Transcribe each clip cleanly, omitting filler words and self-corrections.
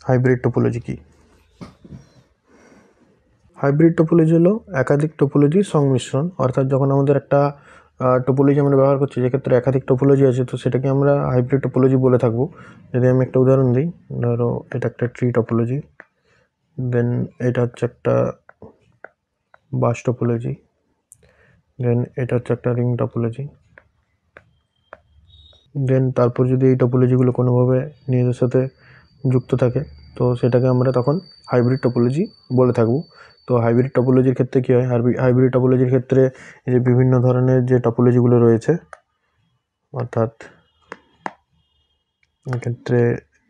Hybrid topology কি? Hybrid topology হলো একাধিক টোপোলজির সংমিশ্রণ। অর্থাৎ যখন আমাদের একটা টোপোলজি আমরা ব্যবহার করছি, যেক্ষেত্রে একাধিক টোপোলজি আছে, তো সেটাকে আমরা হাইব্রিড টোপোলজি বলে থাকবো। যদি আমি একটা উদাহরণ দিই, ধরো এটা একটা ট্রি টোপোলজি, দেন এটা হচ্ছে একটা বাস টোপোলজি, দেন এটা হচ্ছে একটা রিং টোপোলজি। দেন তারপর যদি এই টোপোলজিগুলো কোনোভাবে নিজেদের সাথে যুক্ত থাকে, তো সেটাকে আমরা তখন হাইব্রিড টোপোলজি বলে থাকবো। তো হাইব্রিড টোপোলজির ক্ষেত্রে কী হয়, হাইব্রিড টোপোলজির ক্ষেত্রে এই যে বিভিন্ন ধরনের যে টোপোলজিগুলো রয়েছে, অর্থাৎ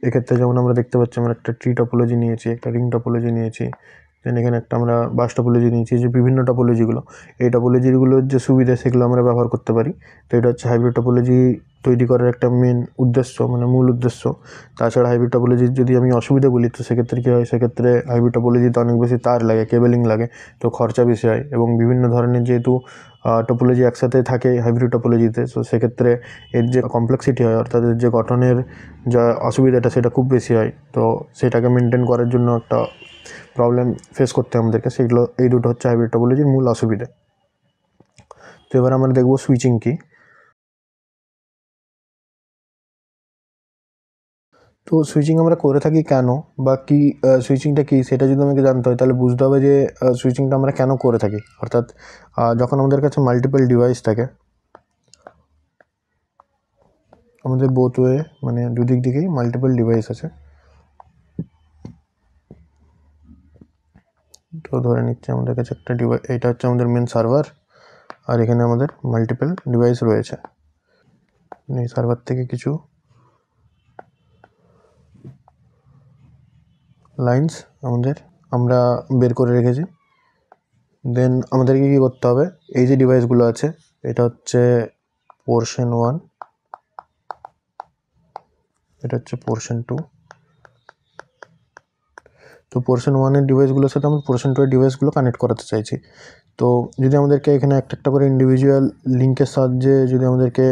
এক্ষেত্রে যেমন আমরা দেখতে পাচ্ছি, আমরা একটা ট্রি টোপোলজি নিয়েছি, একটা রিং টোপোলজি নিয়েছি, দেন এখানে একটা আমরা বাস টোপোলজি নিয়েছি। যে বিভিন্ন টোপোলজিগুলো, এই টোপোলজিগুলোর যে সুবিধা সেগুলো আমরা ব্যবহার করতে পারি। তো এটা হচ্ছে হাইব্রিড টোপোলজি তৈরি করার একটা মেন উদ্দেশ্য, মানে মূল উদ্দেশ্য। তাছাড়া হাইব্রিড টোপোলজির যদি আমি অসুবিধা বলি, তো সেক্ষেত্রে কী হয়, সেক্ষেত্রে হাইব্রিড টোপোলজিতে অনেক বেশি তার লাগে, কেবেলিং লাগে, তো খরচা বেশি হয়। এবং বিভিন্ন ধরনের যেহেতু টোপোলজি একসাথে থাকে হাইব্রিড টোপোলজিতে, তো সেক্ষেত্রে এর যে কমপ্লেক্সিটি হয়, অর্থাৎ এর যে গঠনের যা অসুবিধাটা সেটা খুব বেশি হয়। তো সেটাকে মেনটেন করার জন্য একটা প্রবলেম ফেস করতে হয় আমাদেরকে। সেগুলো এই দুটো হচ্ছে হাইব্রিড টোপোলজির মূল অসুবিধা। তো এবার আমরা দেখব সুইচিং কি। তো সুইচিং আমরা করে থাকি কেন, বা কি সুইচিংটা কী সেটা যদি আমাকে জানতে হয়, তাহলে বুঝতে হবে যে সুইচিংটা আমরা কেন করে থাকি। অর্থাৎ যখন আমাদের কাছে মাল্টিপল ডিভাইস থাকে, আমাদের বোথ ওয়ে মানে দুদিক দিকেই মাল্টিপল ডিভাইস আছে। তো ধরে নিচ্ছে আমাদের কাছে একটা ডিভাইস, এটা হচ্ছে আমাদের মেন সার্ভার, আর এখানে আমাদের মাল্টিপল ডিভাইস রয়েছে। এই সার্ভার থেকে কিছু লাইন্স আমরা বের করে রেখেছি। দেন আমাদেরকে কী করতে হবে, এই যে ডিভাইসগুলো আছে, এটা হচ্ছে পোর্শন 1, এটা হচ্ছে পোর্শন 2। তো পোর্শন 1-এর ডিভাইসগুলোর সাথে আমরা পোর্শন 2-এর ডিভাইসগুলো কানেক্ট করাতে চাইছি। তো যদি আমাদেরকে এখানে একটা একটা করে ইন্ডিভিজুয়াল লিঙ্কের সাহায্যে যদি আমাদেরকে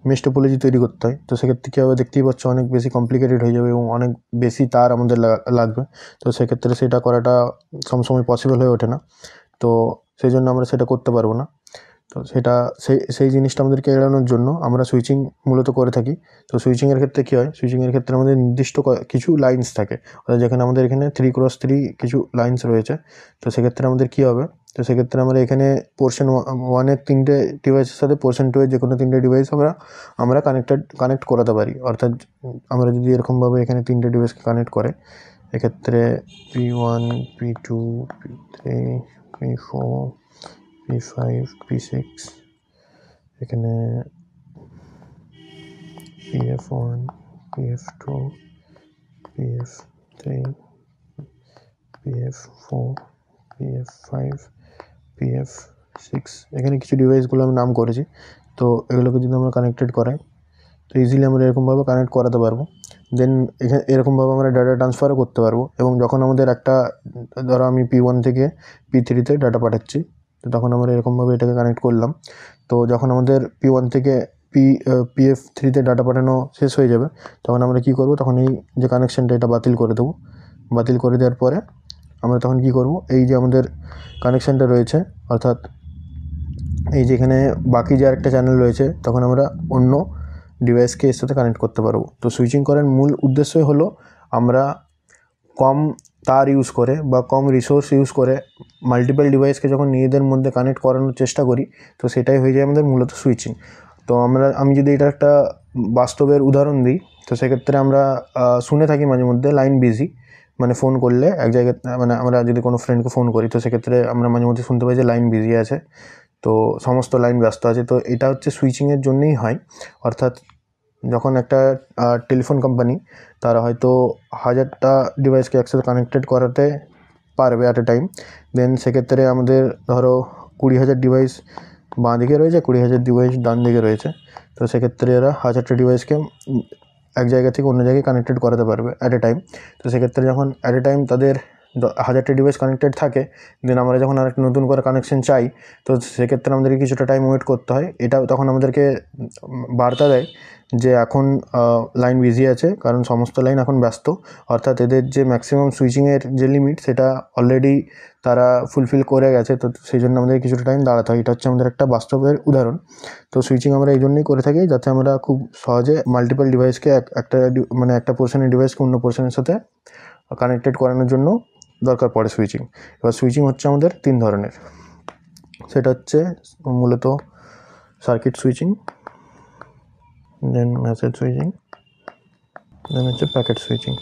মেশ টোপোলজি তৈরি করতে হয়, তো সেক্ষেত্রে কী হবে, দেখতেই পাচ্ছ অনেক বেশি কমপ্লিকেটেড হয়ে যাবে এবং অনেক বেশি তার আমাদের লাগবে। তো সেক্ষেত্রে সেটা করাটা সবসময় পসিবল হয়ে ওঠে না। তো সেই জন্য আমরা সেটা করতে পারবো না। তো সেটা সেই জিনিসটা আমাদেরকে এড়ানোর জন্য আমরা সুইচিং মূলত করে থাকি। তো সুইচিংয়ের ক্ষেত্রে কী হয়, সুইচিংয়ের ক্ষেত্রে আমাদের নির্দিষ্ট কিছু লাইন্স থাকে, অর্থাৎ যেখানে আমাদের এখানে 3x3 কিছু লাইন্স রয়েছে। তো সেক্ষেত্রে আমাদের কী হবে, তো সেক্ষেত্রে আমরা এখানে পোর্শন 1-এর 3টে ডিভাইসের সাথে পোর্শন 2-এর যে কোনো 3টে ডিভাইস আমরা কানেক্ট করাতে পারি। অর্থাৎ আমরা যদি এরকমভাবে এখানে 3টে ডিভাইসকে কানেক্ট করে, এক্ষেত্রে P1, P2, P3, P4, P5, P6, এখানে PF1, PF2, PF3, PF4, PF5, PF6, এখানে কিছু ডিভাইসগুলো আমি নাম করেছি। তো এগুলোকে যদি আমরা কানেক্টেড করাই, তো ইজিলি আমরা এরকমভাবে কানেক্ট করাতে পারবো। দেন এখানে এরকমভাবে আমরা ডাটা ট্রান্সফারও করতে পারবো। এবং যখন আমাদের একটা, ধরো আমি P1 থেকে P3-তে ডাটা পাঠাচ্ছি, তো তখন আমরা এরকমভাবে এটাকে কানেক্ট করলাম। তো যখন আমাদের P1 থেকে PF3-তে ডাটা পাঠানো শেষ হয়ে যাবে, তখন আমরা কী করব, তখন এই যে কানেকশানটা এটা বাতিল করে দেবো। বাতিল করে দেওয়ার পরে আমরা তখন কী করব, এই যে আমাদের কানেকশানটা রয়েছে, অর্থাৎ এই যেখানে বাকি যে আরেকটা চ্যানেল রয়েছে, তখন আমরা অন্য ডিভাইসকে এর সাথে কানেক্ট করতে পারবো। তো সুইচিং করার মূল উদ্দেশ্যই হলো আমরা কম তার ইউজ করে বা কম রিসোর্স ইউজ করে মাল্টিপল ডিভাইসকে যখন নিজেদের মধ্যে কানেক্ট করানোর চেষ্টা করি, তো সেটাই হয়ে যায় আমাদের মূলত সুইচিং। তো আমি যদি এটার একটা বাস্তবের উদাহরণ দিই, তো সেক্ষেত্রে আমরা শুনে থাকি মাঝে মধ্যে লাইন বিজি, মানে ফোন করলে এক জায়গায়, মানে আমরা যদি কোনো ফ্রেন্ডকে ফোন করি, তো সেক্ষেত্রে আমরা মাঝে মধ্যে শুনতে পাই যে লাইন বিজি আছে, তো সমস্ত লাইন ব্যস্ত আছে। তো এটা হচ্ছে সুইচিংয়ের জন্যই হয়। অর্থাৎ যখন একটা টেলিফোন কোম্পানি তারা হয়তো 1000টা ডিভাইসকে একসাথে কানেক্টেড করাতে পারবে অ্যাট এ টাইম, দেন সেক্ষেত্রে আমাদের ধরো 20,000 ডিভাইস বাঁ দিকে রয়েছে, 20,000 ডিভাইস ডান দিকে রয়েছে। তো সেক্ষেত্রে এরা 1000টা ডিভাইসকে এক জায়গা থেকে অন্য জায়গায় কানেক্টেড করাতে পারবে অ্যাট এ টাইম। তো সেক্ষেত্রে যখন অ্যাট এ টাইম তাদের 1000টা ডিভাইস কানেক্টেড থাকে, দেন আমরা যখন আরেকটা নতুন করে কানেকশন চাই তো সেক্ষেত্রে আমাদেরকে কিছুটা টাইম ওয়েট করতে হয়। এটা তখন আমাদেরকে বার্তা দেয় যে এখন লাইন বিজি আছে, কারণ সমস্ত লাইন এখন ব্যস্ত, অর্থাৎ এদের যে ম্যাক্সিমাম সুইচিংয়ের যে লিমিট সেটা অলরেডি তারা ফুলফিল করে গেছে, তো সেই জন্য আমাদের কিছুটা টাইম দাঁড়াতে হয়। এটা হচ্ছে আমাদের একটা বাস্তবের উদাহরণ। তো সুইচিং আমরা এই জন্যই করে থাকি যাতে আমরা খুব সহজে মাল্টিপল ডিভাইসকে একটা পোর্শনের ডিভাইসকে অন্য পোর্শনের সাথে কানেক্টেড করানোর জন্য দরকার পড়ে সুইচিং। এবার সুইচিং হচ্ছে আমাদের 3 ধরনের, সেটা হচ্ছে মূলত সার্কিট সুইচিং, দেন মেসেজ সুইচিং, দেন হচ্ছে প্যাকেট সুইচিং।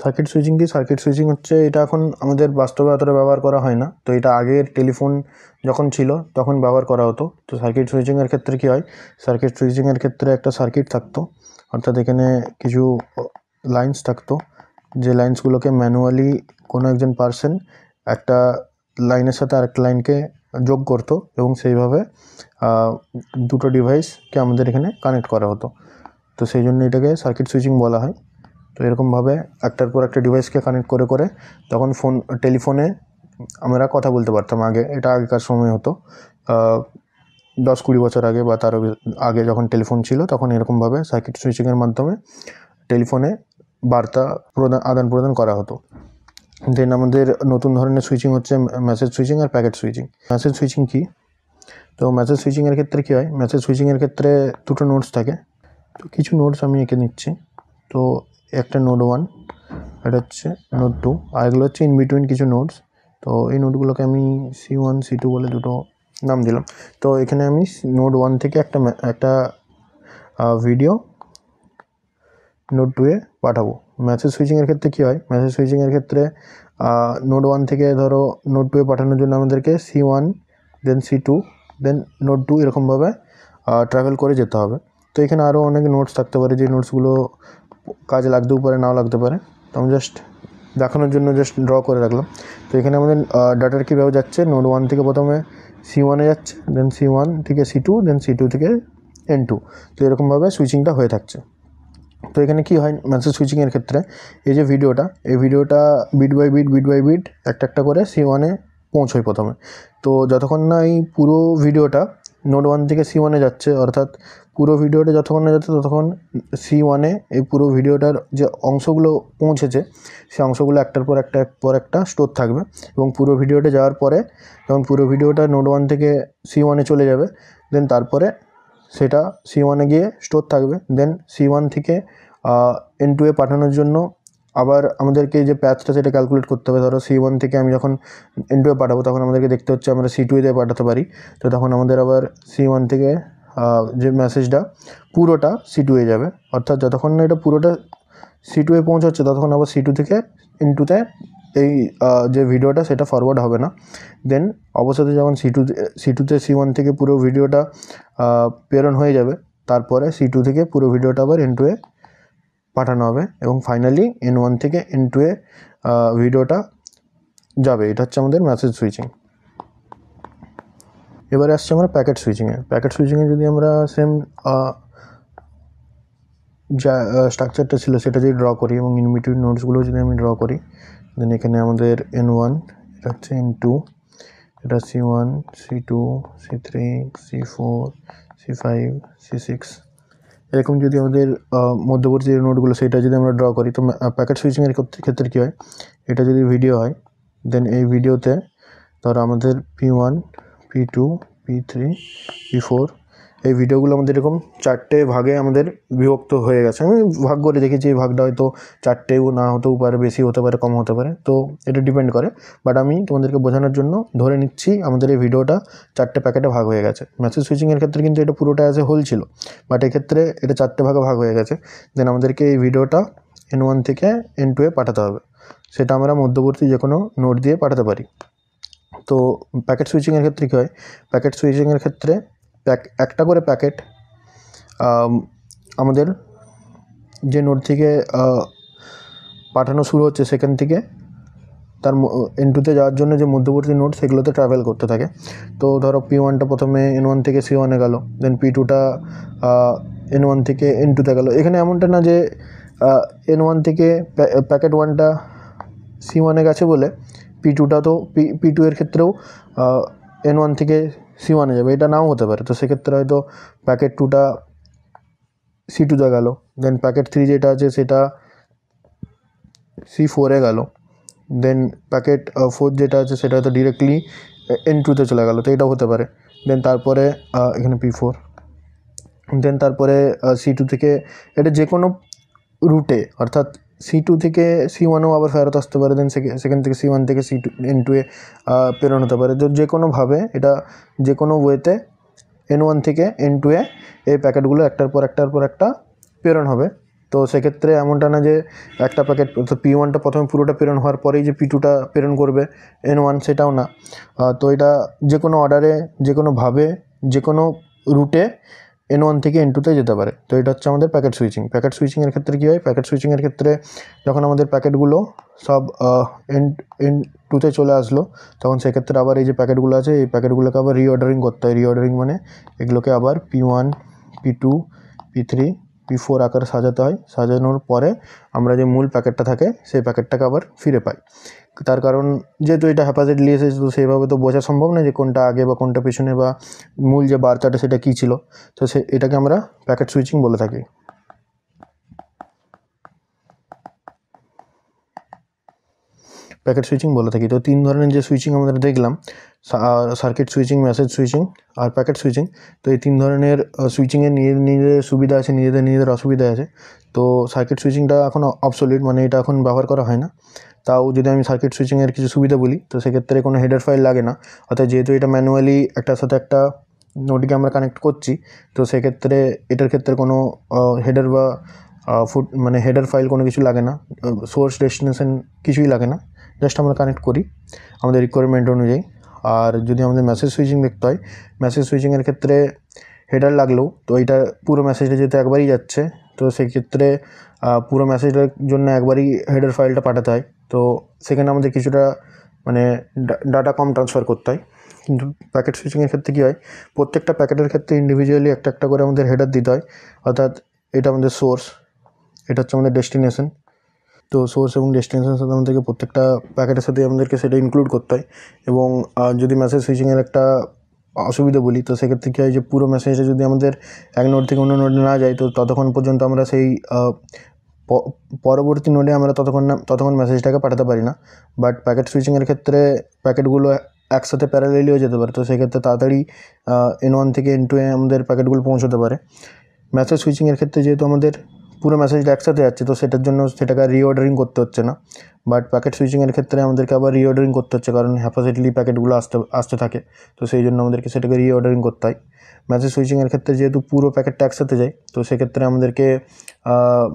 সার্কিট সুইচিং কি? সার্কিট সুইচিং হচ্ছে এটা এখন আমাদের বাস্তবে অতটা ব্যবহার করা হয় না, তো এটা আগের টেলিফোন যখন ছিল তখন ব্যবহার করা হতো। তো সার্কিট সুইচিংয়ের ক্ষেত্রে কী হয়, সার্কিট সুইচিংয়ের ক্ষেত্রে একটা সার্কিট থাকতো, অর্থাৎ এখানে কিছু লাইন্স থাকতো, যে লাইন্সগুলোকে ম্যানুয়ালি কোনো একজন পার্সন একটা লাইনের সাথে আরেকটা লাইনকে যোগ করতো এবং সেইভাবে দুটো ডিভাইসকে আমাদের এখানে কানেক্ট করা হতো। তো সেই জন্য এটাকে সার্কিট সুইচিং বলা হয়। তো এরকমভাবে একটার পর একটা ডিভাইসকে কানেক্ট করে করে তখন টেলিফোনে আমরা কথা বলতে পারতাম আগে। এটা আগেকার সময় হতো 10-20 বছর আগে বা তারও আগে যখন টেলিফোন ছিল তখন এরকমভাবে সার্কিট সুইচিংয়ের মাধ্যমে টেলিফোনে বার্তা আদান প্রদান করা হতো। দেন আমাদের নতুন ধরনের সুইচিং হচ্ছে মেসেজ সুইচিং আর প্যাকেট সুইচিং। মেসেজ সুইচিং কি? তো মেসেজ সুইচিংয়ের ক্ষেত্রে কী হয়, মেসেজ সুইচিংয়ের ক্ষেত্রে দুটো নোডস থাকে। তো কিছু নোডস আমি এঁকে নিচ্ছি। তো একটা নোড 1, এটা হচ্ছে নোড 2, আর এগুলো হচ্ছে ইন বিটুইন কিছু নোডস। তো এই নোডগুলোকে আমি C1 C2 বলে দুটো নাম দিলাম। তো এখানে আমি নোড 1 থেকে একটা ভিডিও নোড 2-এ পাঠাবো। মেসেজ সুইচিংয়ের ক্ষেত্রে কী হয়, মেসেজ সুইচিংয়ের ক্ষেত্রে নোড 1 থেকে ধরো নোড 2-এ পাঠানোর জন্য আমাদেরকে C1 দেন C2 দেন নোড 2 এরকমভাবে ট্রাভেল করে যেতে হবে। তো এখানে আরও অনেক নোটস থাকতে পারে, যে নোটসগুলো কাজে লাগতেও পারে নাও লাগতে পারে। তো আমি জাস্ট দেখানোর জন্য জাস্ট ড্র করে রাখলাম। তো এখানে আমাদের ডাটার কীভাবে যাচ্ছে, নোড 1 থেকে প্রথমে C1-এ যাচ্ছে, দেন C1 থেকে C2, দেন C2 থেকে N2। তো এরকমভাবে সুইচিংটা হয়ে থাকছে। তো এখানে কি হয় মেসেজ সুইচিংয়ের ক্ষেত্রে, এই যে এই ভিডিওটা বিট বাই বিট একটা একটা করে C1-এ পৌঁছয় প্রথমে। তো যতক্ষণ না এই পুরো ভিডিওটা নোড 1 থেকে C1-এ যাচ্ছে, অর্থাৎ পুরো ভিডিওটা যতক্ষণ না যাচ্ছে ততক্ষণ C1-এ এই পুরো ভিডিওটার যে অংশগুলো পৌঁছেছে সেই অংশগুলো একটার পর একটা স্টোর থাকবে। এবং পুরো ভিডিওটা যাওয়ার পরে যখন পুরো ভিডিওটা নোড 1 থেকে C1-এ চলে যাবে, দেন তারপরে সেটা C1-এ গিয়ে স্টোর থাকবে। দেন C1 থেকে N2-এ পাঠানোর জন্য আবার আমাদেরকে যে প্যাচটা সেটা ক্যালকুলেট করতে হবে। ধরো C1 থেকে আমি যখন N2-এ পাঠাবো তখন আমাদেরকে দেখতে হচ্ছে আমরা C2-তে পাঠাতে পারি। তো তখন আমাদের আবার C1 থেকে যে মেসেজটা পুরোটা C2-এ যাবে, অর্থাৎ যতক্ষণ না এটা পুরোটা C2-এ পৌঁছাচ্ছে ততক্ষণ আবার C2 থেকে N2-তে এই যে ভিডিওটা সেটা ফরওয়ার্ড হবে না। দেন অবশেষে যখন C2-তে C1 থেকে পুরো ভিডিওটা প্রেরণ হয়ে যাবে, তারপরে C2 থেকে পুরো ভিডিওটা আবার N2-এ পাঠানো হবে এবং ফাইনালি N1 থেকে N2-এ ভিডিওটা যাবে। এটা হচ্ছে আমাদের মেসেজ সুইচিং। এবারে আসছে আমরা প্যাকেট সুইচিংয়ে। প্যাকেট সুইচিংয়ে যদি আমরা সেম যা স্ট্রাকচারটা ছিল সেটা যদি ড্র করি এবং ইন বিটুইন নোটসগুলো যদি আমি ড্র করি, দেন এখানে আমাদের N1, এটা হচ্ছে N2, এটা C1 C2 C3 C4 C5 C6, এরকম যদি আমাদের মধ্যবর্তী যে নোটগুলো সেটা যদি আমরা ড্র করি, তো প্যাকেট সুইচিংয়ের ক্ষেত্রে কী হয়, এটা যদি ভিডিও হয় দেন এই ভিডিওতে ধরো আমাদের P1 P2 P3 P4 এই ভিডিওগুলো আমাদের এরকম 4টে ভাগে আমাদের বিভক্ত হয়ে গেছে। আমি ভাগ করে দেখেছি, এই ভাগটা হয়তো 4টেও না হতেও পারে, বেশি হতে পারে, কম হতে পারে, তো এটা ডিপেন্ড করে। বাট আমি তোমাদেরকে বোঝানোর জন্য ধরে নিচ্ছি আমাদের এই ভিডিওটা 4টে প্যাকেটে ভাগ হয়ে গেছে। মেসেজ সুইচিংয়ের ক্ষেত্রে কিন্তু এটা পুরোটা অ্যাজ এ হোল ছিল, বাট এক্ষেত্রে এটা 4টে ভাগে ভাগ হয়ে গেছে। দেন আমাদেরকে এই ভিডিওটা N1 থেকে N2-এ পাঠাতে হবে, সেটা আমরা মধ্যবর্তী যে কোনো নোট দিয়ে পাঠাতে পারি। তো প্যাকেট সুইচিংয়ের ক্ষেত্রে কী হয়, প্যাকেট সুইচিংয়ের ক্ষেত্রে একটা করে প্যাকেট আমাদের যে নোড থেকে পাঠানো শুরু হচ্ছে সেখান থেকে তার N2-তে যাওয়ার জন্য যে মধ্যবর্তী নোড সেগুলোতে ট্রাভেল করতে থাকে। তো ধরো P1টা প্রথমে N1 থেকে C1-এ গেল, দেন P2টা N1 থেকে N2-তে গেল। এখানে এমনটা না যে N1 থেকে প্যাকেট 1টা C1-এ গেছে বলে P2টা তো P2 এর ক্ষেত্রেও N1 থেকে C1-এ যাবে, এটা নাও হতে পারে। তো সেক্ষেত্রে হয়তো প্যাকেট 2টা C2-তে গেল, দেন প্যাকেট 3 যেটা আছে সেটা C4-এ গেল, দেন প্যাকেট 4 যেটা আছে সেটা হয়তো ডিরেক্টলি N2-তে চলে গেল, তো এটাও হতে পারে। দেন তারপরে এখানে P4, দেন তারপরে C2 থেকে এটা যে কোনো রুটে, অর্থাৎ C2 থেকে C1-এও আবার ফেরত আসতে পারে, দেন সেখান থেকে C1 থেকে C2 N2-এ প্রেরণ হতে পারে। তো যে কোনোভাবে এটা যে কোনো ওয়েতে N1 থেকে N2-এ এই প্যাকেটগুলো একটার পর একটা প্রেরণ হবে। তো সেক্ষেত্রে এমনটা না যে একটা প্যাকেট P1টা প্রথমে পুরোটা প্রেরণ হওয়ার পরেই যে P2টা প্রেরণ করবে N1, সেটাও না। তো এটা যে কোনো অর্ডারে, যে কোনোভাবে, যে কোনো রুটে N1 থেকে N2-তে যেতে পারে। তো এটা হচ্ছে আমাদের প্যাকেট সুইচিং। প্যাকেট সুইচিংয়ের ক্ষেত্রে কী হয়, প্যাকেট সুইচিংয়ের ক্ষেত্রে যখন আমাদের প্যাকেটগুলো সব N2-তে চলে আসলো, তখন সেক্ষেত্রে আবার এই যে প্যাকেটগুলো আছে এই প্যাকেটগুলোকে আবার রিঅর্ডারিং করতে হয়। রিঅর্ডারিং মানে এগুলোকে আবার P1, P2, P3, P4 আকারে সাজাতে হয়। সাজানোর পরে আমরা যে মূল প্যাকেটটা থাকে সেই প্যাকেটটাকে আবার ফিরে পাই। তার কারণ যেহেতু এটা হ্যাপাজেডলি এসেছে, তো সেইভাবে তো বোঝা সম্ভব না যে কোনটা আগে বা কোনটা পেছনে, বা মূল যে বার্তাটা সেটা কী ছিল। তো এটাকে আমরা প্যাকেট সুইচিং বলে থাকি। প্যাকেট সুইচিং বলে থাকি। তো 3 ধরনের যে সুইচিং আমরা দেখলাম, সার্কিট সুইচিং, মেসেজ সুইচিং আর প্যাকেট সুইচিং। তো এই 3 ধরনের সুইচিংয়ের নিজেদের সুবিধা আছে, নিজেদের অসুবিধা আছে। তো সার্কিট সুইচিংটা এখন অবসোলিউট, মানে এটা এখন ব্যবহার করা হয় না। তাও যদি আমি সার্কিট সুইচিংয়ের কিছু সুবিধা বলি, তো সেক্ষেত্রে কোনো হেডার ফাইল লাগে না। অর্থাৎ যেহেতু এটা ম্যানুয়ালি একটার সাথে একটা নোটকে আমরা কানেক্ট করছি, তো সেক্ষেত্রে এটার ক্ষেত্রে কোনো হেডার বা মানে হেডার ফাইল কোনো কিছু লাগে না, সোর্স ডেস্টিনেশন কিছুই লাগে না, জাস্ট আমরা কানেক্ট করি আমাদের রিকোয়ারমেন্ট অনুযায়ী। আর যদি আমাদের মেসেজ সুইচিং দেখতে হয়, মেসেজ সুইচিংয়ের ক্ষেত্রে হেডার লাগলেও, তো এটা পুরো মেসেজটা যেহেতু একবারই যাচ্ছে, তো সেক্ষেত্রে পুরো মেসেজটার জন্য একবারই হেডার ফাইলটা পাঠাতে হয়। তো সেখানে আমাদের কিছুটা মানে ডাটা কম ট্রান্সফার করতে হয়। কিন্তু প্যাকেট সুইচিংয়ের ক্ষেত্রে কী হয়, প্রত্যেকটা প্যাকেটের ক্ষেত্রে ইন্ডিভিজুয়ালি একটা করে আমাদের হেডার দিতে হয়। অর্থাৎ এটা আমাদের সোর্স, এটা হচ্ছে আমাদের ডেস্টিনেশন। তো সোর্স এবং ডেস্টিনেশনের সাথে আমাদেরকে প্রত্যেকটা প্যাকেটের সাথে আমাদেরকে সেটা ইনক্লুড করতে হয়। এবং যদি মেসেজ সুইচিংয়ের একটা অসুবিধা বলি, তো সেক্ষেত্রে কী হয় যে পুরো মেসেজটা যদি আমাদের এক নোড থেকে অন্য নোডে না যায়, তো ততক্ষণ পর্যন্ত আমরা সেই পরবর্তী নোডে আমরা ততক্ষণ মেসেজটাকে পাঠাতে পারি না। বাট প্যাকেট সুইচিংয়ের ক্ষেত্রে প্যাকেটগুলো একসাথে প্যারালেলিও যেতে পারে, তো সেক্ষেত্রে তাড়াতাড়ি N1 থেকে N2-এ আমাদের প্যাকেটগুলো পৌঁছতে পারে। মেসেজ সুইচিংয়ের ক্ষেত্রে যেহেতু আমাদের পুরো মেসেজটা একসাথে যাচ্ছে, তো সেটার জন্য সেটাকে রিঅর্ডারিং করতে হচ্ছে না। বাট প্যাকেট সুইচিংয়ের ক্ষেত্রে আমাদেরকে আবার রিঅর্ডারিং করতে হচ্ছে, কারণ হ্যাপাজেডলি প্যাকেটগুলো আসতে থাকে, তো সেই জন্য আমাদেরকে সেটাকে রিঅর্ডারিং করতে হয়। মেসেজ সুইচিংয়ের ক্ষেত্রে যেহেতু পুরো প্যাকেটটা একসাথে যায়, তো সেক্ষেত্রে আমাদেরকে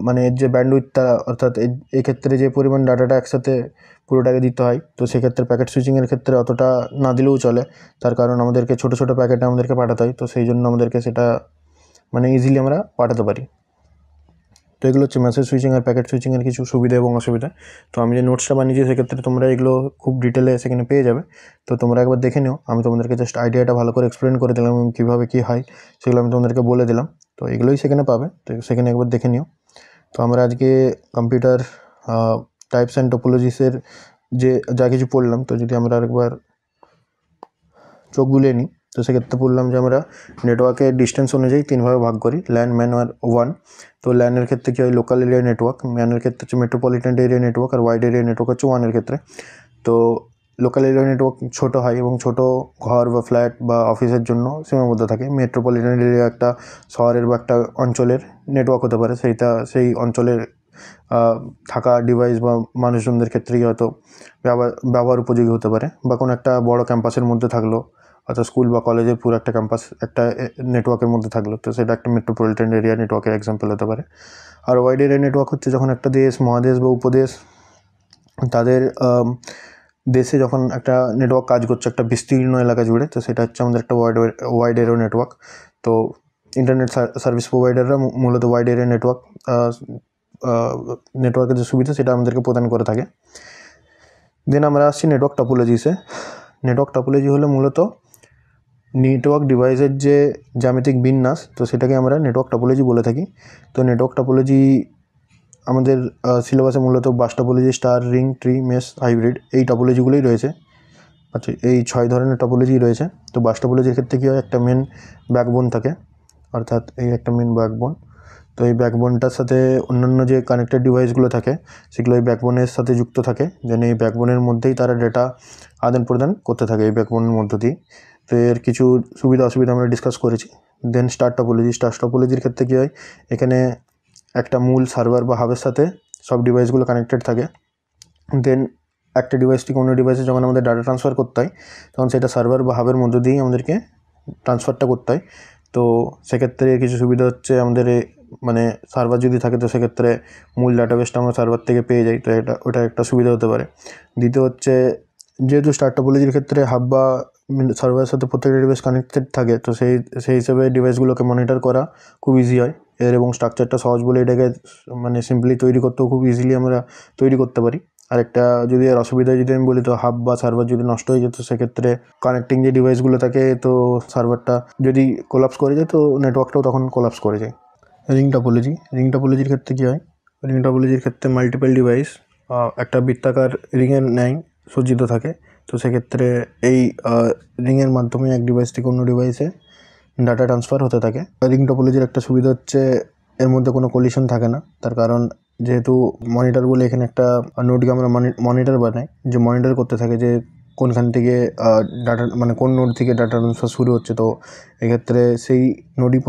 মানে এর যে ব্যান্ডউইথটা, অর্থাৎ এই ক্ষেত্রে যে পরিমাণ ডাটাটা একসাথে পুরোটাকে দিতে হয়, তো সেক্ষেত্রে প্যাকেট সুইচিংয়ের ক্ষেত্রে অতটা না দিলেও চলে। তার কারণ আমাদেরকে ছোটো ছোটো প্যাকেটে আমাদেরকে পাঠাতে হয়, তো সেই জন্য আমাদেরকে সেটা মানে ইজিলি আমরা পাঠাতে পারি। তো এগুলো হচ্ছে মেসেজ সুইচিং আর প্যাকেট সুইচিংয়ের কিছু সুবিধা এবং অসুবিধা। তো আমি যে নোটসটা বানিয়েছি সেক্ষেত্রে তোমরা এগুলো খুব ডিটেলে সেখানে পেয়ে যাবে, তো তোমরা একবার দেখে নিও। আমি তোমাদেরকে জাস্ট আইডিয়াটা ভালো করে এক্সপ্লেন করে দিলাম এবং কীভাবে কী হয় সেগুলো আমি তোমাদেরকে বলে দিলাম। তো এগুলোই সেখানে পাবে, তো সেখানে একবার দেখে নিও। তো আমরা আজকে কম্পিউটার টাইপস অ্যান্ড টোপোলজিসের যে যা কিছু পড়লাম, তো যদি আমরা আরেকবার চোখ বুলিয়ে নিই, তো সেক্ষেত্রে বললাম যে আমরা নেটওয়ার্কের ডিস্টেন্স অনুযায়ী 3 ভাগে ভাগ করি, ল্যান, ম্যান আর ওয়ান। তো ল্যানের ক্ষেত্রে কী হয়, লোকাল এরিয়া নেটওয়ার্ক, ম্যানের ক্ষেত্রে হচ্ছে মেট্রোপলিটন এরিয়া নেটওয়ার্ক, আর ওয়াইড এরিয়া নেটওয়ার্ক হচ্ছে ওয়ানের ক্ষেত্রে। তো লোকাল এরিয়া নেটওয়ার্ক ছোটো হয় এবং ছোটো ঘর বা ফ্ল্যাট বা অফিসের জন্য সীমাবদ্ধ থাকে। মেট্রোপলিটন এরিয়া একটা শহরের বা একটা অঞ্চলের নেটওয়ার্ক হতে পারে, সেই অঞ্চলের থাকা ডিভাইস বা মানুষজনদের ক্ষেত্রেই হয়তো ব্যবহার উপযোগী হতে পারে। বা কোনো একটা বড় ক্যাম্পাসের মধ্যে থাকলো, অর্থাৎ স্কুল বা কলেজের পুরো একটা ক্যাম্পাস একটা নেটওয়ার্কের মধ্যে থাকলো, তো সেটা একটা মেট্রোপলিটন এরিয়া নেটওয়ার্কের এক্সাম্পল হতে পারে। আর ওয়াইড এরিয়া নেটওয়ার্ক হচ্ছে যখন একটা দেশ, মহাদেশ বা উপদেশ, তাদের দেশে যখন একটা নেটওয়ার্ক কাজ করছে একটা বিস্তীর্ণ এলাকা জুড়ে, তো সেটা হচ্ছে আমাদের একটা ওয়াইড এরিয়া নেটওয়ার্ক। তো ইন্টারনেট সার্ভিস প্রোভাইডাররা মূলত ওয়াইড এরিয়া নেটওয়ার্কের যে সুবিধা সেটা আমাদেরকে প্রদান করে থাকে। দেন আমরা আসছি নেটওয়ার্ক টপোলজিসে। নেটওয়ার্ক টপোলজি হলো মূলত নেটওয়ার্ক ডিভাইসের যে জ্যামিতিক বিন্যাস, তো সেটাকে আমরা নেটওয়ার্ক টপোলজি বলে থাকি। তো নেটওয়ার্ক টপোলজি আমাদের সিলেবাসে মূলত bus topology, star, ring, tree, mesh, hybrid এই টপোলজিগুলোই রয়েছে। আচ্ছা, এই 6 ধরনের টপোলজি রয়েছে। তো বাস টপোলজির ক্ষেত্রে কী হয়, একটা মেন ব্যাকবোন থাকে, অর্থাৎ এই একটা মেন ব্যাকবোন। তো এই ব্যাকবোনটার সাথে অন্যান্য যে কানেক্টেড ডিভাইসগুলো থাকে সেগুলো এই ব্যাকবোনের সাথে যুক্ত থাকে। দেন এই ব্যাকবোনের মধ্যেই তারা ডেটা আদান প্রদান করতে থাকে এই ব্যাকবোনের মধ্য দিয়ে। তো এর কিছু সুবিধা অসুবিধা আমরা ডিসকাস করেছি। দেন স্টার টপোলজির ক্ষেত্রে কী হয়, এখানে একটা মূল সার্ভার বা হাবের সাথে সব ডিভাইসগুলো কানেক্টেড থাকে। দেন একটা ডিভাইস থেকে অন্য ডিভাইসে যখন আমাদের ডাটা ট্রান্সফার করতে হয় তখন সেটা সার্ভার বা হাবের মধ্য দিয়েই আমাদেরকে ট্রান্সফারটা করতে হয়। তো সেক্ষেত্রে কিছু সুবিধা হচ্ছে, আমাদের মানে সার্ভার যদি থাকে তো সেক্ষেত্রে মূল ডাটাবেসটা আমরা সার্ভার থেকে পেয়ে যাই, তো ওটা একটা সুবিধা হতে পারে। দ্বিতীয় হচ্ছে, যেহেতু স্টার টপোলজির ক্ষেত্রে হাব বা সার্ভারের সাথে প্রত্যেকটা ডিভাইস কানেক্টেড থাকে, তো সেই হিসেবে ডিভাইসগুলোকে মনিটর করা খুব ইজি হয় এবং স্ট্রাকচারটা সহজ বলে এটাকে মানে সিম্পলি তৈরি করতেও খুব ইজিলি আমরা তৈরি করতে পারি। আর একটা যদি এর অসুবিধা যদি আমি বলি, তো হাব বা সার্ভার যদি নষ্ট হয়ে যেত সেক্ষেত্রে কানেক্টিং যে ডিভাইসগুলো থাকে, তো সার্ভারটা যদি কোলাপস করে যায় তো নেটওয়ার্কটাও তখন কোলাপস করে যায়। রিং টপোলজির ক্ষেত্রে কী হয়, রিং টপোলজির ক্ষেত্রে মাল্টিপল ডিভাইস একটা বৃত্তাকার রিংয়ের ন্যায় সজ্জিত থাকে। তো সেক্ষেত্রে এই রিংয়ের মাধ্যমে এক ডিভাইস থেকে অন্য ডিভাইসে ডাটা ট্রান্সফার হতে থাকে। রিং টপোলজির একটা সুবিধা হচ্ছে এর মধ্যে কোনো কলিশন থাকে না, তার কারণ যেহেতু মনিটর বলে এখানে একটা নোডকে আমরা মনিটর বানাই, যে মনিটর করতে থাকে যে কোনখান থেকে ডাটা মানে কোন নোড থেকে ডাটা ট্রান্সফার শুরু হচ্ছে। তো এক্ষেত্রে সেই নোডই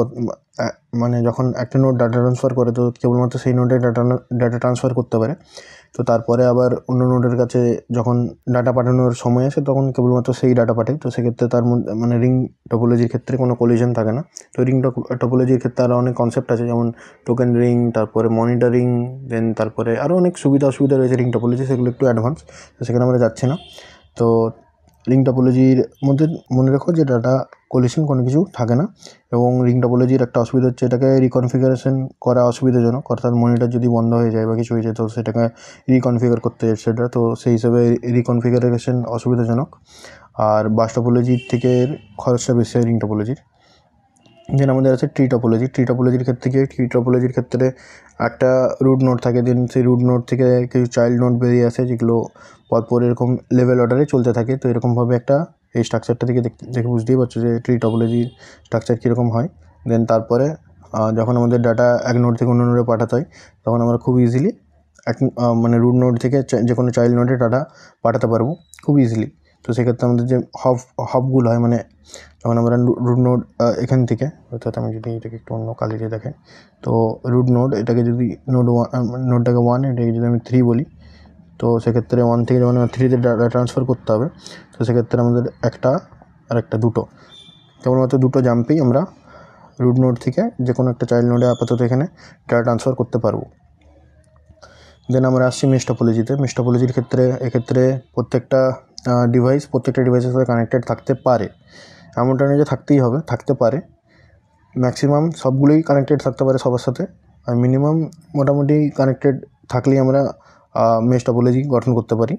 মানে যখন একটা নোড ডাটা ট্রান্সফার করে তো কেবলমাত্র সেই নোডে ডাটা ট্রান্সফার করতে পারে। তো তারপরে আবার অন্য নোডের কাছে যখন ডাটা পাঠানোর সময় আসে তখন কেবলমাত্র সেই ডাটা পাঠায়। তো সেক্ষেত্রে তার মধ্যে মানে রিং টপোলজির ক্ষেত্রে কোনো কলিশন থাকে না। তো রিং টপোলজির ক্ষেত্রে আরও অনেক কনসেপ্ট আছে, যেমন টোকেন রিং, তারপরে মনিটরিং, দেন তারপরে আরও অনেক সুবিধা অসুবিধা রয়েছে রিং টপোলজি, সেগুলো একটু অ্যাডভান্স, তো সেখানে আমরা যাচ্ছি না। তো রিং টপোলজির মধ্যে মনে রেখো যে ডাটা কলিশন কোনো কিছু থাকে না। এবং রিং টপোলজির একটা অসুবিধা হচ্ছে এটাকে রিকনফিগারেশন করা অসুবিধাজনক, অর্থাৎ মনিটর যদি বন্ধ হয়ে যায় বা কিছু হয়ে যায় তো সেটাকে রিকনফিগার করতে এটসেট্রা, তো সেই হিসেবে রিকনফিগারেশন অসুবিধাজনক। আর বাস টপোলজির থেকে খরচটা বেশি হয় রিং টপোলজির। দেন আমাদের আছে ট্রি টপোলজির ক্ষেত্রে কি হয়, ট্রি টপোলজির ক্ষেত্রে একটা রুট নোড থাকে, দেন সেই রুট নোড থেকে কিছু চাইল্ড নোড বেরিয়ে আসে যেগুলো পরপর এরকম লেভেল অর্ডারে চলতে থাকে। তো এরকমভাবে একটা এই স্ট্রাকচারটা থেকে দেখে বুঝতেই পারছো যে ট্রি টপোলজির স্ট্রাকচার কীরকম হয়। দেন তারপরে যখন আমাদের ডাটা এক নোড থেকে অন্য নোডে পাঠাতে হয় তখন আমরা খুব ইজিলি মানে রুট নোড থেকে যে কোনো চাইল্ড নোডে ডাটা পাঠাতে পারবো খুব ইজিলি। তো সেক্ষেত্রে আমাদের যে হবগুলো হয়, মানে যখন আমরা রুট নোড এখান থেকে, অর্থাৎ আমি যদি এটাকে একটু অন্য কালিতে দেখেন, তো রুট নোড এটাকে যদি নোডটাকে 1, এটাকে যদি আমি 3 বলি, তো সেক্ষেত্রে 1 থেকে যখন 3তে ডাটা ট্রান্সফার করতে হবে তো সেক্ষেত্রে আমাদের একটা আর একটা দুটো, কেবলমাত্র দুটো জাম্পেই আমরা রুট নোড থেকে যে কোনো একটা চাইল্ড নোডে আপাতত এখানে ডাটা ট্রান্সফার করতে পারবো। দেন আমরা আসছি মেশ টপোলজির ক্ষেত্রে এক্ষেত্রে প্রত্যেকটা ডিভাইসের সাথে কানেক্টেড থাকতে পারে, এমনটা নয় যে থাকতেই হবে, থাকতে পারে। ম্যাক্সিমাম সবগুলোই কানেক্টেড থাকতে পারে সবার সাথে, আর মিনিমাম মোটামুটি কানেক্টেড থাকলেই আমরা মেশ টপোলজি গঠন করতে পারি।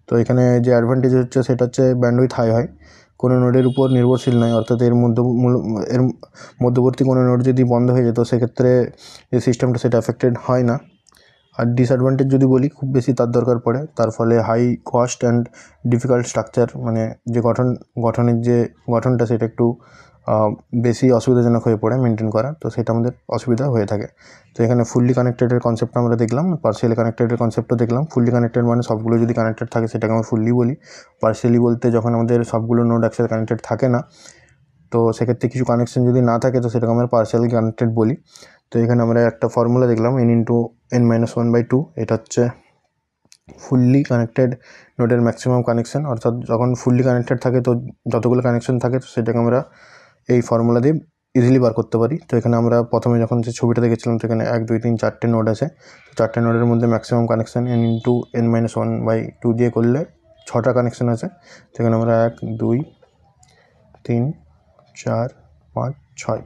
তো এখানে যে অ্যাডভান্টেজ হচ্ছে সেটা হচ্ছে ব্যান্ডউইথ হাই হয়, কোনো নোডের উপর নির্ভরশীল নয়, অর্থাৎ এর মধ্যবর্তী কোনো নোড যদি বন্ধ হয়ে যেত সেক্ষেত্রে যে সিস্টেমটা সেটা এফেক্টেড হয় না। আর ডিসঅ্যাডভান্টেজ যদি বলি, খুব বেশি তার দরকার পড়ে, তার ফলে high cost and difficult structure, মানে যে গঠনের যে গঠনটা সেটা একটু বেশি অসুবিধাজনক হয়ে পড়ে মেনটেন করা, তো সেটা আমাদের অসুবিধা হয়ে থাকে। তো এখানে ফুললি কানেক্টেডের কনসেপ্টটা আমরা দেখলাম, পার্সিয়ালি কানেক্টেডের কনসেপ্টও দেখলাম। ফুললি কানেক্টেড মানে সবগুলো যদি কানেক্টেড থাকে সেটাকে আমরা ফুললি বলি। পার্সিয়ালি বলতে যখন আমাদের সবগুলো নোড একসাথে কানেক্টেড থাকে না, তো সেক্ষেত্রে কিছু কানেকশন যদি না থাকে তো সেটাকে আমরা পার্সিয়ালি কানেক্টেড বলি। তো এখানে আমরা একটা ফর্মুলা দেখলাম n/n-1/2, এটা হচ্ছে ফুললি কানেক্টেড নোডের ম্যাক্সিমাম কানেকশন, অর্থাৎ যখন ফুললি কানেক্টেড থাকে তো যতগুলো কানেকশন থাকে তো সেটাকে আমরা এই ফর্মুলা দিয়ে ইজিলি বার করতে পারি। তো এখানে আমরা প্রথমে যখন যে ছবিটা দেখেছিলাম তো এখানে 1 2 3 4টে নোড আছে, তো 4টে নোডের মধ্যে ম্যাক্সিমাম কানেকশন n/n-1/2 দিয়ে করলে 6টা কানেকশন আছে। তো এখানে আমরা 1 2 3 4 5 6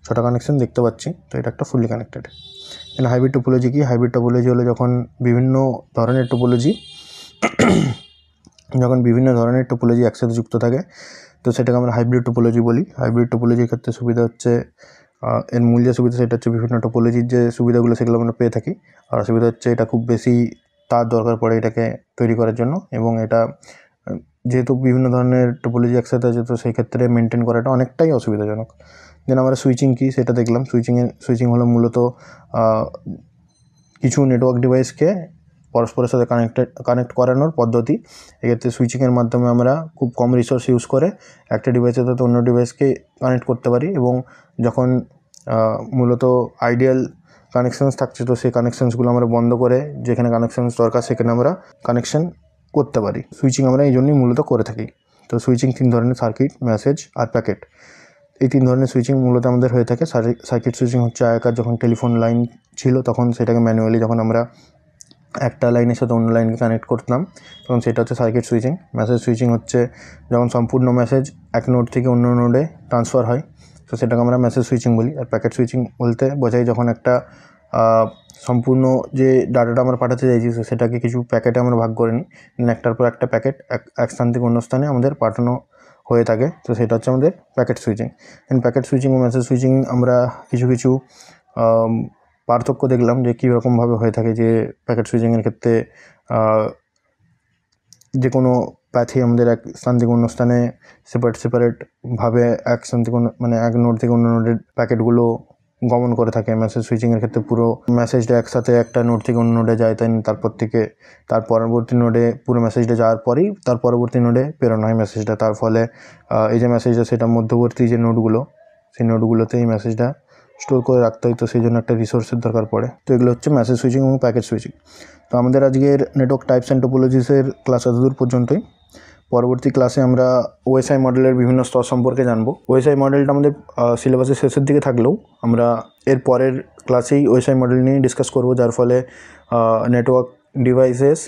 6টা কানেকশন দেখতে পাচ্ছি। তো এটা একটা ফুললি কানেক্টেড। এখানে হাইব্রিড টোপোলজি কি, হাইব্রিড টোপোলজি হলো যখন বিভিন্ন ধরনের টোপোলজি একসাথে যুক্ত থাকে তো সেটাকে আমরা হাইব্রিড টোপোলজি বলি। হাইব্রিড টোপোলজির ক্ষেত্রে সুবিধা হচ্ছে এর মূল যে সুবিধা সেটা হচ্ছে বিভিন্ন টোপোলজির যে সুবিধাগুলো সেগুলো আমরা পেয়ে থাকি। আর অসুবিধা হচ্ছে এটা খুব বেশি তার দরকার পড়ে এটাকে তৈরি করার জন্য, এবং এটা যেহেতু বিভিন্ন ধরনের টোপোলজি একসাথে আছে তো সেই ক্ষেত্রে মেনটেন করাটা অনেকটাই অসুবিধাজনক। দেন আমরা সুইচিং কি সেটা দেখলাম। সুইচিং হলো মূলত কিছু নেটওয়ার্ক ডিভাইসকে পরস্পরের সাথে কানেক্ট করানোর পদ্ধতি। এক্ষেত্রে সুইচিংয়ের মাধ্যমে আমরা খুব কম রিসোর্স ইউজ করে একটা ডিভাইসের সাথে অন্য ডিভাইসকে কানেক্ট করতে পারি, এবং যখন মূলত আইডিয়াল কানেকশানস থাকছে তো সেই কানেকশানসগুলো আমরা বন্ধ করে যেখানে কানেকশানস দরকার সেখানে আমরা কানেকশান করতে পারি। সুইচিং আমরা এই জন্যই মূলত করে থাকি। তো সুইচিং 3 ধরনের: সার্কিট, মেসেজ আর প্যাকেট। এই 3 ধরনের সুইচিং মূলত আমাদের হয়ে থাকে। সার্কিট সুইচিং হচ্ছে আগেকার যখন টেলিফোন লাইন ছিল তখন সেটাকে ম্যানুয়ালি যখন আমরা একটা লাইনের সাথে অন্য লাইনকে কানেক্ট করতাম তখন সেটা হচ্ছে সার্কিট সুইচিং। মেসেজ সুইচিং হচ্ছে যখন সম্পূর্ণ মেসেজ এক নোড থেকে অন্য নোডে ট্রান্সফার হয় তো সেটাকে আমরা মেসেজ সুইচিং বলি। আর প্যাকেট সুইচিং বলতে বোঝাই যখন একটা সম্পূর্ণ যে ডাটাটা আমরা পাঠাতে চাইছি সেটাকে কিছু প্যাকেটে আমরা ভাগ করে নিই, একটার পর একটা প্যাকেট এক স্থান থেকে অন্য স্থানে আমাদের পাঠানো হয়ে থাকে, তো সেটা হচ্ছে আমাদের প্যাকেট সুইচিং। প্যাকেট সুইচিং ও মেসেজ সুইচিং আমরা কিছু পার্থক্য দেখলাম যে কীরকমভাবে হয়ে থাকে। যে প্যাকেট সুইচিংয়ের ক্ষেত্রে যে কোনো প্যাথি আমাদের এক স্থান থেকে অন্য স্থানে সেপারেটভাবে এক স্থান থেকে মানে এক নোড থেকে অন্য নোডের প্যাকেটগুলো গমন করে থাকে। মেসেজ সুইচিংয়ের ক্ষেত্রে পুরো মেসেজটা একসাথে একটা নোড থেকে অন্য নোডে যায়, তাই তারপর থেকে তার পরবর্তী নোডে পুরো মেসেজটা যাওয়ার পরেই তার পরবর্তী নোডে প্রেরণ হয় মেসেজটা। তার ফলে এই যে মেসেজটা সেটা মধ্যবর্তী যে নোডগুলো সেই নোডগুলোতে এই মেসেজটা স্টোর করে রাখতে হয়, তো সেই জন্য একটা রিসোর্সের দরকার পড়ে। তো এগুলো হচ্ছে মেসেজ সুইচিং এবং প্যাকেট সুইচিং। তো আমাদের আজকের নেটওয়ার্ক টাইপস অ্যান্ড টোপোলজিসের ক্লাস এতদূর পর্যন্তই। পরবর্তী ক্লাসে আমরা ওএসআই মডেলের বিভিন্ন স্তর সম্পর্কে জানবো। ওএসআই মডেলটা আমাদের সিলেবাসের শেষের দিকে থাকলেও আমরা এর পরের ক্লাসেই ওএসআই মডেল নিয়ে ডিসকাস করব, যার ফলে network devices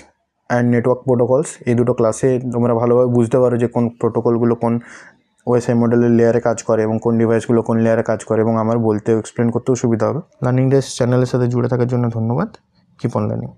and network protocols এই দুটো ক্লাসে তোমরা ভালোভাবে বুঝতে পারো যে কোন প্রোটোকলগুলো কোন ওএসআই মডেলের লেয়ারে কাজ করে এবং কোন ডিভাইসগুলো কোন লেয়ারে কাজ করে, এবং আমার বলতেও এক্সপ্লেন করতেও সুবিধা হবে। লার্নিং ডেস্ক চ্যানেলের সাথে জুড়ে থাকার জন্য ধন্যবাদ। Keep on learning.